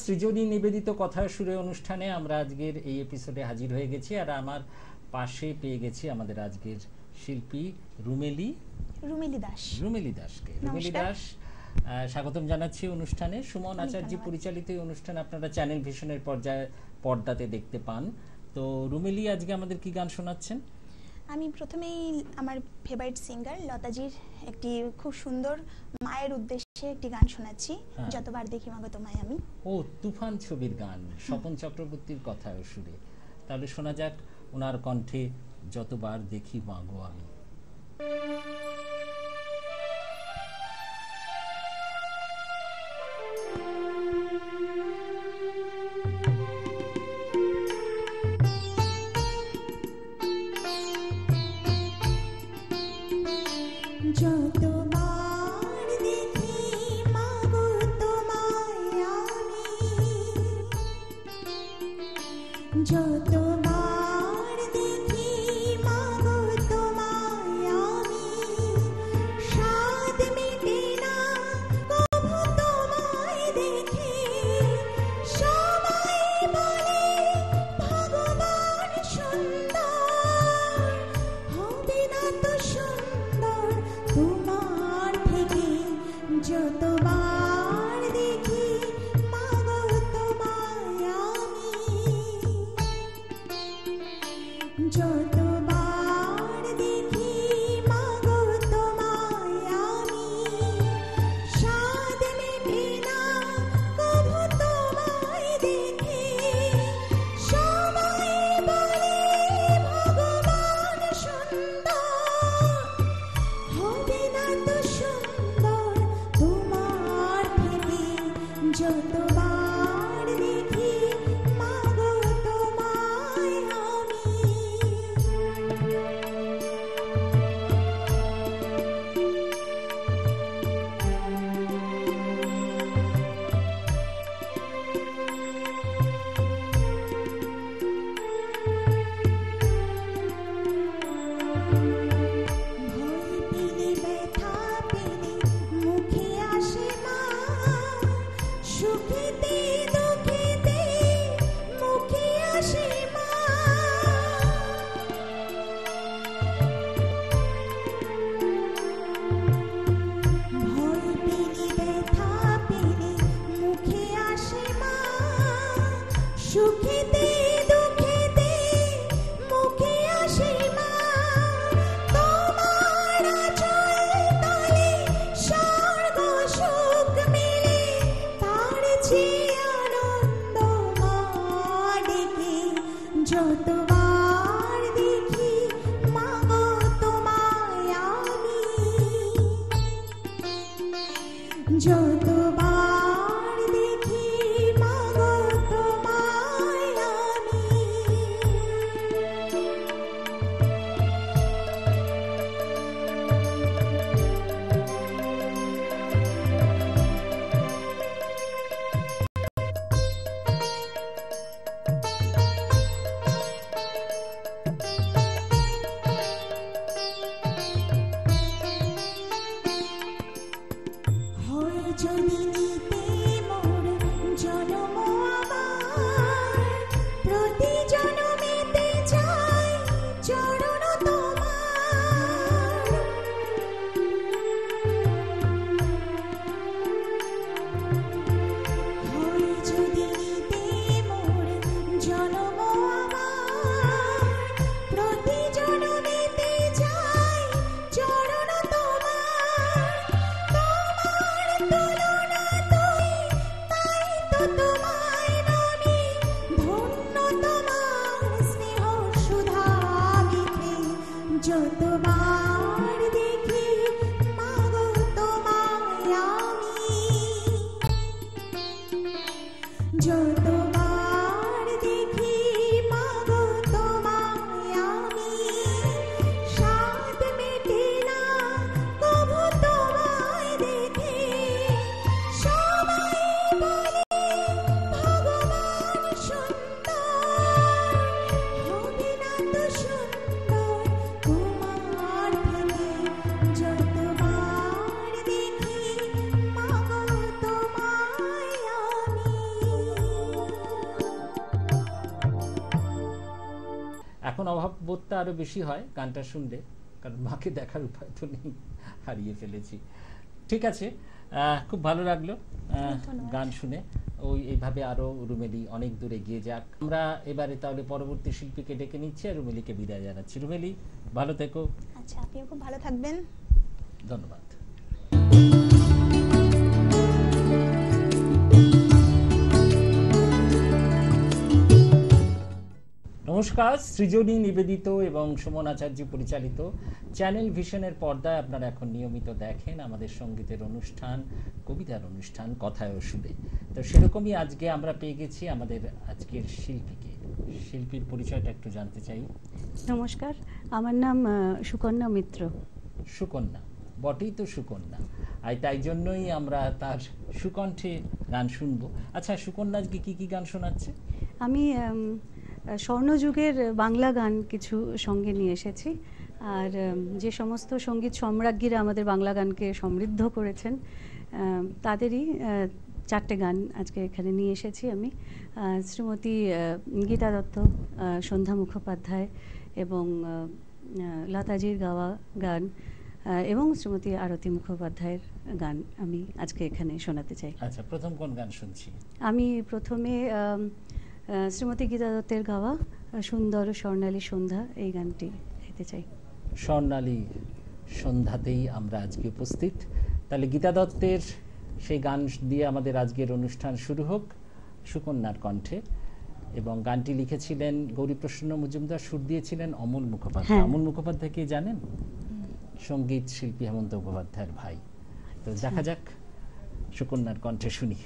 সৃজনী নিবেদিত কথার সুরে অনুষ্ঠানে আমরা আজকের এই এপিসোডে হাজির হয়ে গেছি, আর আমার পাশে পেয়ে গেছি আমাদের আজকের শিল্পী রুমেলি দাসকে। রুমেলি দাস, স্বাগতম জানাচ্ছি অনুষ্ঠানে। সুমন আচার্য পরিচালিত এই অনুষ্ঠান আপনারা চ্যানেল ভিশনের পর্দাতে দেখতে পান। তো রুমেলি, আজকে আমাদের কি গান শোনাচ্ছেন? আমি প্রথমেই আমার ফেভারিট সিঙ্গার লতাজির একটি খুব সুন্দর মায়ের উদ্দেশ্যে একটি গান শোনাচ্ছি, যতবার দেখি মাগো তোমায় আমি। ও, তুফান ছবির গান, স্বপন চক্রবর্তীর কথা সুরে। তাহলে শোনা যাক ওনার কণ্ঠে যতবার দেখি মাগো আমি। যতবার দেখি মাগো তোমায় আমি, যতবার দেখি মাগো তোমায় আমি, স্বাদ মেটে না কভু তোমায় দেখে। সবাই বলে ভগবান সুন্দর, হবে না তো সুন্দর তোমার থেকে। যতবার দেখি মাগো তোমায় আমি, যতবার দেখি মাগো তোমায় আমি, স্বাদ মেটে না কভু তোমায় দেখে। সবাই বলে ভগবান সুন্দর, হবে না তো সুন্দর তোমার থেকে। যতবার দেখি মাগো তোমায় আমি। ভয় পেলে ব্যথা পেলে মুখে আসে মা, সুখেতে দুঃখেতে মুখে আসে মা। ভয় পেলে ব্যথা পেলে মুখে আসে মা, সুখেতে দুঃখেতে মুখে আসে মা। তোমার আঁচল তলে স্বর্গ সুখ মেলে, তার চেয়ে আনন্দ মা ডেকে। যতবার দেখি মাগো তোমায় আমি, যতবার দেখি মাগো তোমায় আমি। হয় যদি নিতে মোর জনম আমার, প্রতি জনমেতে চাই চরণ তোমার। হয় যদি নিতে মোর জনম আমার, প্রতি জনমেতে চাই চরণ তোমার। তোমার তুলনা তুই, তাই তো তোমায় নবী, ধন্য তোমার স্নেহ সুধা গীতে। যতবার দেখি মাগো তোমায় আমি, যতবার দেখি মাগো তোমায় আমি, স্বাদ মেটে না কভু তোমায় দেখে। সবাই বলে ভগবান সুন্দর, হবে না তো সুন্দর তোমার থেকে। যতবার দেখি মাগো তোমায় আমি। এখন অভাববোধটা আরো বেশি হয় গানটা শুনলে, কারণ মাকে দেখার উপায় তো নেই, হারিয়ে ফেলেছি। ঠিক আছে, খুব ভালো লাগলো গান শুনে। এইভাবে আরো রুমেলি অনেক দূরে গিয়ে যাক। আমরা এবারে তাহলে পরবর্তী শিল্পীকে ডেকে নিচ্ছি আর রুমেলিকে বিদায় জানাচ্ছি। রুমেলি, ভালো থেকো। আচ্ছা, আপনিও খুব ভালো থাকবেন। ধন্যবাদ। নমস্কার, সৃজনী নিবেদিত এবং সুমন আচার্য পরিচালিত চ্যানেল ভিশনের পর্দায় আপনারা এখন নিয়মিত দেখেন আমাদের সঙ্গীতের অনুষ্ঠান, কবিতার অনুষ্ঠান কথায় ও সুরে। তো সেরকমই আজকে আমরা পেয়ে গেছি আমাদের আজকের শিল্পীকে। শিল্পীর পরিচয়টা একটু জানতে চাই। নমস্কার, আমার নাম সুকন্যা মিত্র। সুকন্যা, বটেই তো সুকন্যা, আর তাই জন্যই আমরা তার সুকণ্ঠে গান শুনবো। আচ্ছা, সুকন্যা আজকে কি কি গান শোনাচ্ছে? আমি স্বর্ণযুগের বাংলা গান কিছু সঙ্গে নিয়ে এসেছি, আর যে সমস্ত সঙ্গীত সম্রাজ্ঞীরা আমাদের বাংলা গানকে সমৃদ্ধ করেছেন তাদেরই 4টে গান আজকে এখানে নিয়ে এসেছি আমি। শ্রীমতী গীতা দত্ত, সন্ধ্যা মুখোপাধ্যায় এবং লতাজির গাওয়া গান এবং শ্রীমতী আরতি মুখোপাধ্যায়ের গান আমি আজকে এখানে শোনাতে চাই। আচ্ছা, প্রথম কোন গান শুনছি? আমি প্রথমে শ্রীমতী গীতা দত্তের গাওয়া সুন্দর স্বর্ণালী সন্ধ্যা এই গানটি গাইতে চাই। স্বর্ণালী সন্ধ্যাতেই আমরা আজকে উপস্থিত। তাহলে গীতা দত্তের সেই গান দিয়ে আমাদের আজকের অনুষ্ঠান শুরু হোক সুকন্যার কণ্ঠে। এবং গানটি লিখেছিলেন গৌরীপ্রসন্ন মজুমদার, সুর দিয়েছিলেন অমল মুখোপাধ্যায়। অমল মুখোপাধ্যায়কে জানেন? সঙ্গীত শিল্পী হেমন্ত মুখোপাধ্যায়ের ভাই। তো দেখা যাক সুকন্যার কণ্ঠে শুনি।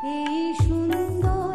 এই সুন্দর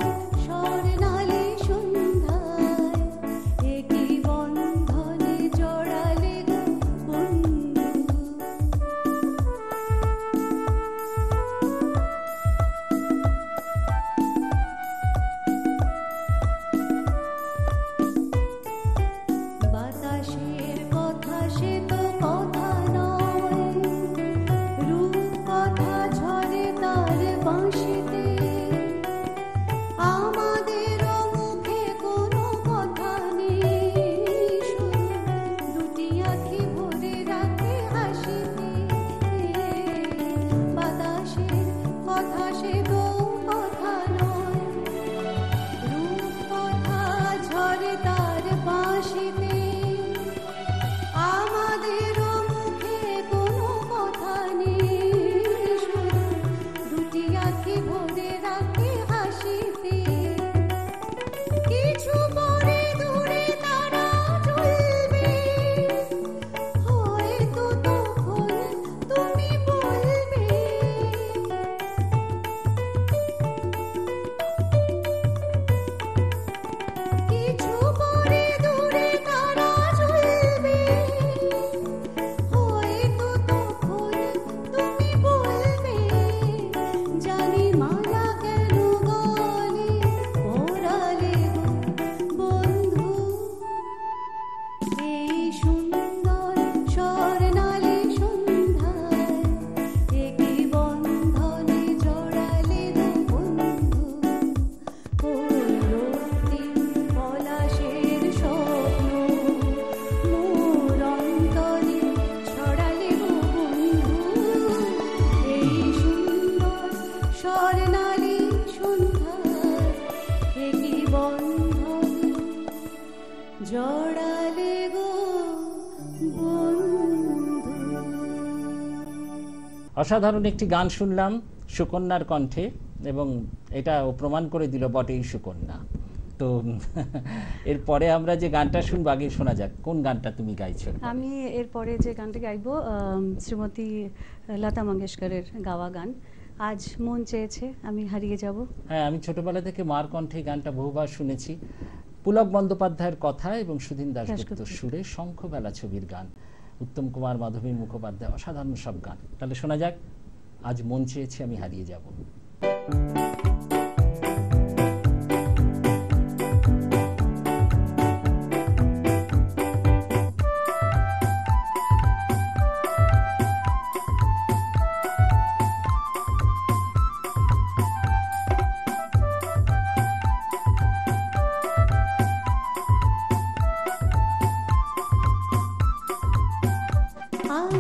বন্ধন জড়ালে গো বন্ধু। অসাধারণ একটি গান শুনলাম সুকন্যার কণ্ঠে, এবং এটা ও প্রমাণ করে দিল বটেই সুকন্যা। তো এরপরে আমরা যে গানটা শুনবো, আগে শোনা যাক কোন গানটা তুমি গাইছো। আমি এরপরে যে গানটা গাইবো শ্রীমতী লতা মঙ্গেশকরের গাওয়া গান, আজ মন চেয়েছে আমি হারিয়ে যাব। হ্যাঁ, আমি ছোটবেলা থেকে মার কণ্ঠে গানটা বহুবার শুনেছি। পুলক বন্দ্যোপাধ্যায়ের কথা এবং সুধীন দাশগুপ্তর সুরে, শঙ্খবেলা ছবির গান, উত্তম কুমার, মাধবী মুখোপাধ্যায়, অসাধারণ সব গান। তাহলে শোনা যাক আজ মন চেয়েছে আমি হারিয়ে যাব।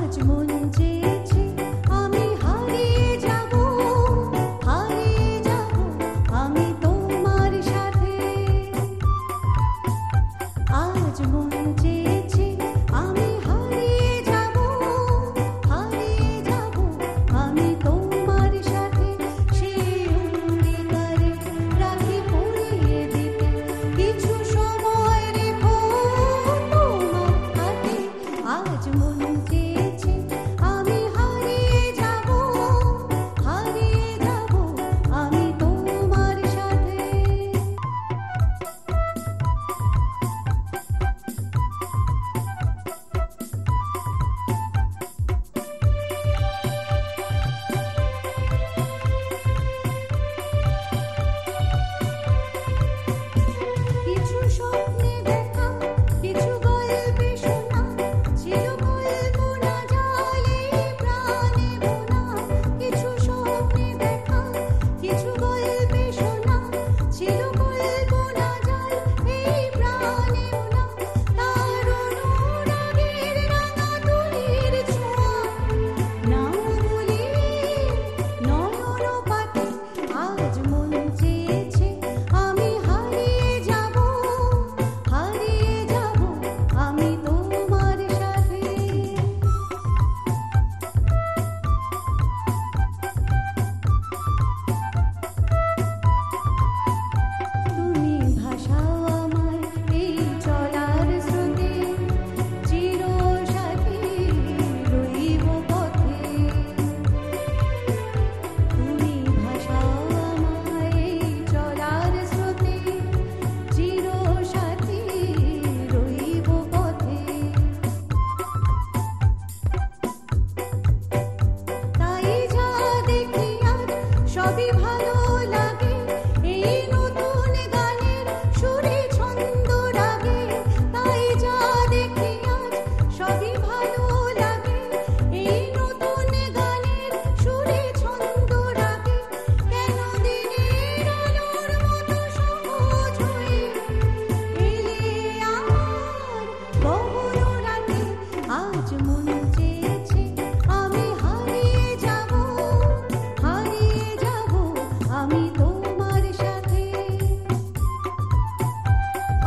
আজ মন চেয়েছে আমি হারিয়ে যাব, হারিয়ে যাব আমি তোমার সাথে। আজ মন চেয়েছে আমি হারিয়ে যাব, হারিয়ে যাব আমি তোমার সাথে। সেই অঙ্গীকারে রাখি পরিয়ে দিতে কিছু সময় রেখো তোমার হাতে। আজ মন চেয়েছে আমি হারিয়ে যাব, হারিয়ে যাব আমি তোমার সাথে। কিছু স্বপ্নে দেখা, কিছু গল্পে শোনা, ছিল কল্পনা জালে প্রাণে বোনা। কিছু স্বপ্নে দেখা, কিছু গল্পে শোনা, ছিল কল্পনা জাল এই প্রাণে বোনা। তার অনুরাগের রাঙা তুলির ছোঁয়া না বলি নয়ন পাতে। আজ মন চেয়েছে আমি হারিয়ে যাব, হারিয়ে যাব আমি তোমার সাথে। তুমি ভাষাও আমায় এই চলার স্রোতে, চিরসাথী রইব পথে। তুমি ভাষাও আমায় এই চলার স্রোতে, চিরসাথী রইব পথে। তাই যা দেখি আজ সবই ভালো লাগে, এই নতুন গানের সুরে ছন্দ রাগে। তাই যা দেখি আজ সবই ভালো লাগে, এই নতুন গানের সুরে ছন্দ রাগে। কেন দিনের আলোর মতো সহজ হয়ে এলে আমার গহন রাতে। আজ মন চেয়েছে আমি হারিয়ে যাব, হারিয়ে যাব আমি তোমার সাথে।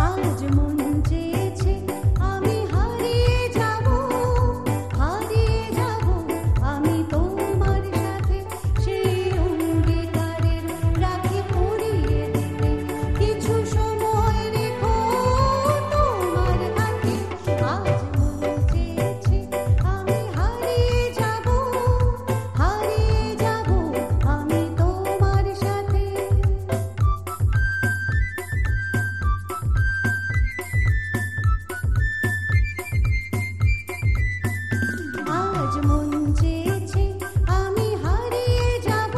আজ মন চেয়েছে আমি হারিয়ে যাব, হারিয়ে যাব আমি তোমার সাথে। সেই অঙ্গীকারের রাখি পরিয়ে দিতে কিছু সময় রেখো তোমার হাতে। আজ মন চেয়েছে আমি হারিয়ে যাব, হারিয়ে যাব আমি তোমার সাথে। আজ মন চেয়েছে আমি হারিয়ে যাব,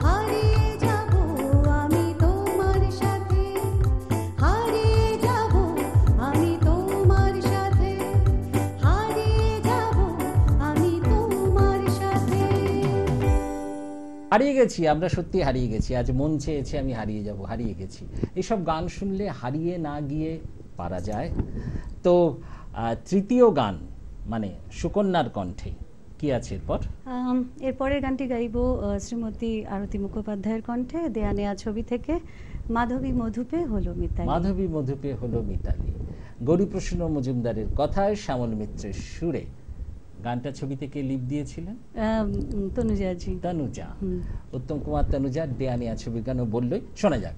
হারিয়ে যাব আমি তোমার সাথে। হারিয়ে যাব আমি তোমার সাথে, হারিয়ে যাব আমি তোমার সাথে। হারিয়ে গেছি, আমরা সত্যি হারিয়ে গেছি। আজ মন চেয়েছে আমি হারিয়ে যাব, হারিয়ে গেছি। এইসব গান শুনলে হারিয়ে না গিয়ে পারা যায়। তো তৃতীয় গান মানে সুকন্যার কণ্ঠে কি আছে এরপর? এরপরের গানটি গাইব শ্রীমতী আরতি মুখোপাধ্যায়ের কণ্ঠে, দেয়া নেয়া ছবি থেকে, মাধবী মধুপে হলো মিতালি। মাধবী মধুপে হলো মিতালি, গৌরীপ্রসন্ন মজুমদারের কথায়, শ্যামল মিত্রের সুরে। গানটা ছবি থেকে লিপ দিয়েছিলেন তনুজাজি, তনুজা, উত্তম কুমার তনুজা, দেয়ানিয়া ছবির গানও বললই, শোনা যাক।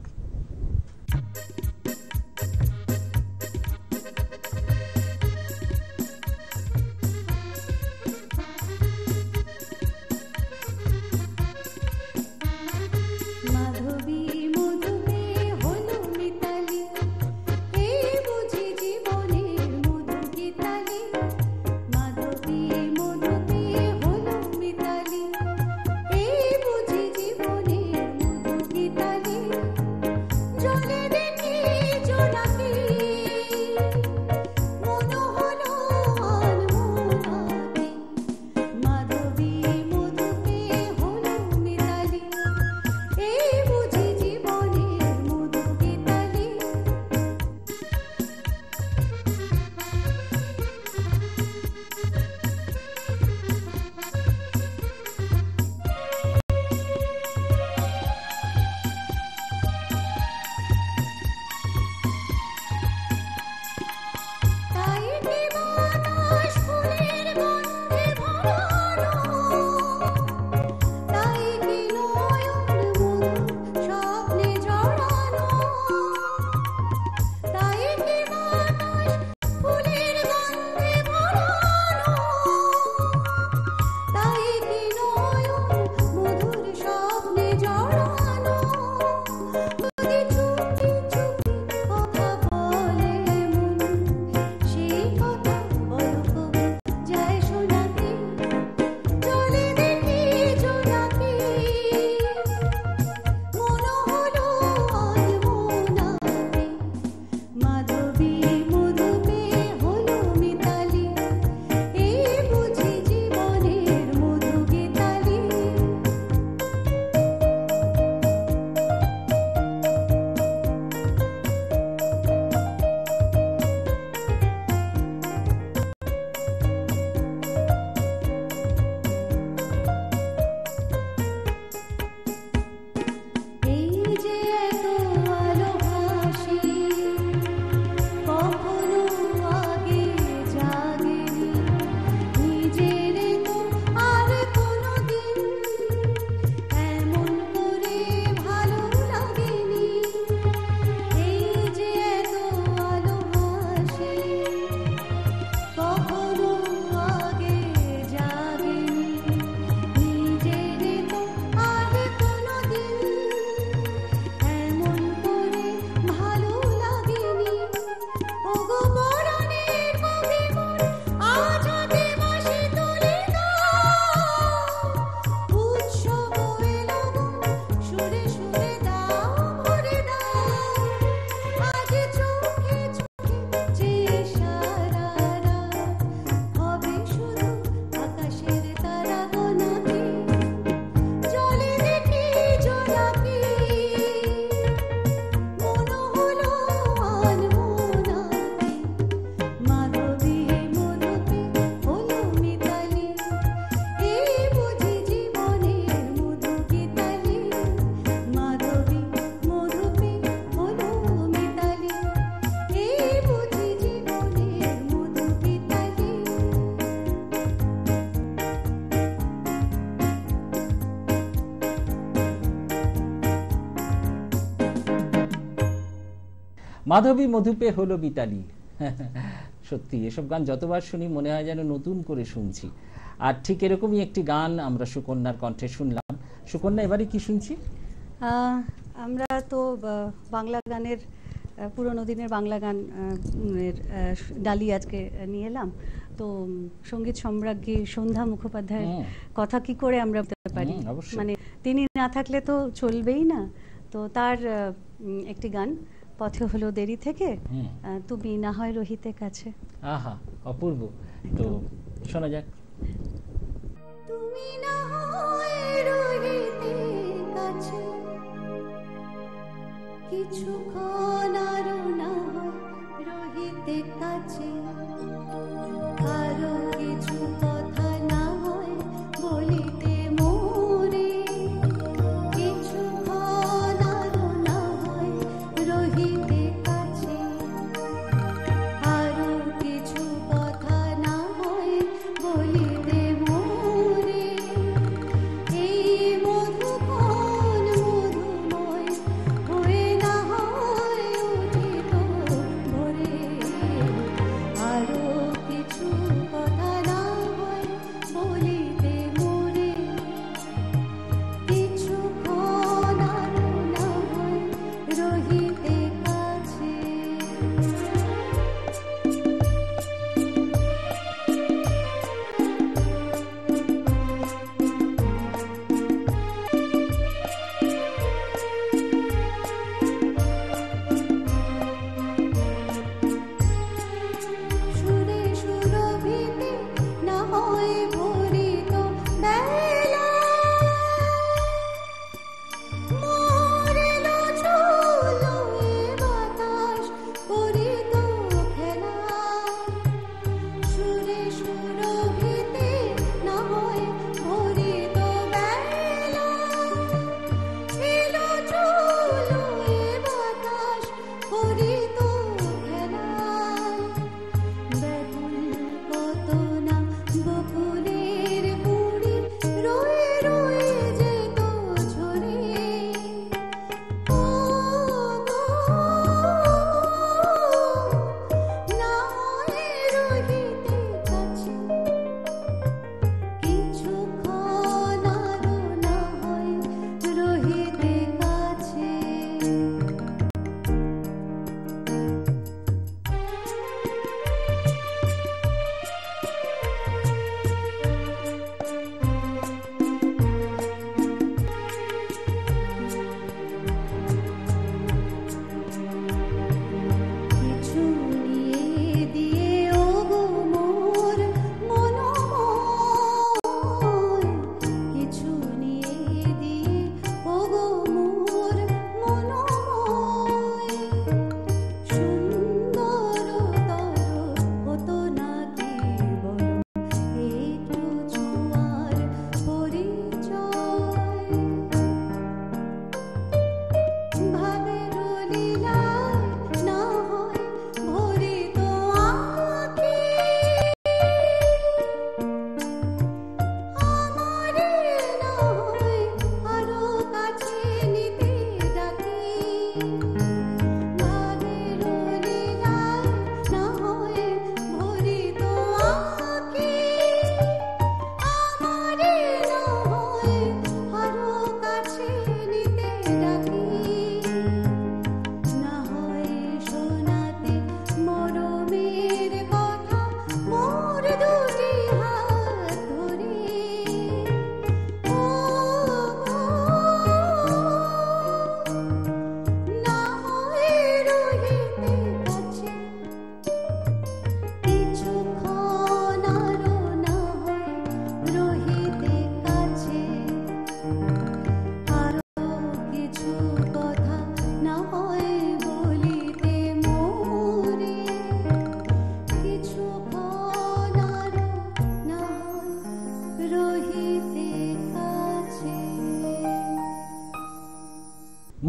মাধবী মধুপে হলো মিতালি। সত্যি এসব গান যতবার শুনি মনে হয় যেন নতুন করে শুনছি। আর ঠিক এরকমই একটি গান আমরা সুকন্যার কণ্ঠে শুনলাম। সুকন্যা, এবারে কি শুনছি? আমরা তো বাংলা গানের পুরোনো দিনের বাংলা গানের ডালি আজকে নিয়ে এলাম। তো সঙ্গীত সম্রাজ্ঞী সন্ধ্যা মুখোপাধ্যায়ের কথা কি করে আমরা বলতে পারি, মানে তিনি না থাকলে তো চলবেই না। তো তার একটি গান, পথে হলো দেরি থেকে তুমি না হয় রহিতে কাছে। আহা, অপূর্ব। তো শোনা যাক। তুমি না হয় রহিতে কাছে, কিছুক্ষণ আরো না হয় রহিতে কাছে, আরো কিছু কথা না হয় বলিতে মোরে, কিছুক্ষণ আরো না হয়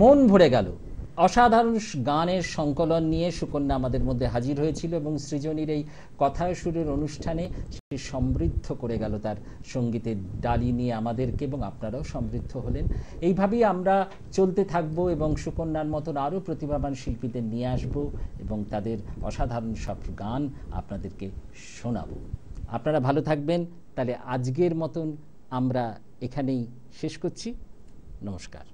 মন ভরে গেল। অসাধারণ গানের সংকলন নিয়ে সুকন্যা আমাদের মধ্যে হাজির হয়েছিল এবং সৃজনীর এই কথা সুরের অনুষ্ঠানে সে সমৃদ্ধ করে গেল তার সঙ্গীতের ডালি নিয়ে আমাদেরকে, এবং আপনারাও সমৃদ্ধ হলেন। এইভাবেই আমরা চলতে থাকবো এবং সুকন্যার মতন আরও প্রতিভাবান শিল্পীদের নিয়ে আসবো এবং তাদের অসাধারণ সব গান আপনাদেরকে শোনাবো। আপনারা ভালো থাকবেন। তাহলে আজকের মতন আমরা এখানেই শেষ করছি। নমস্কার।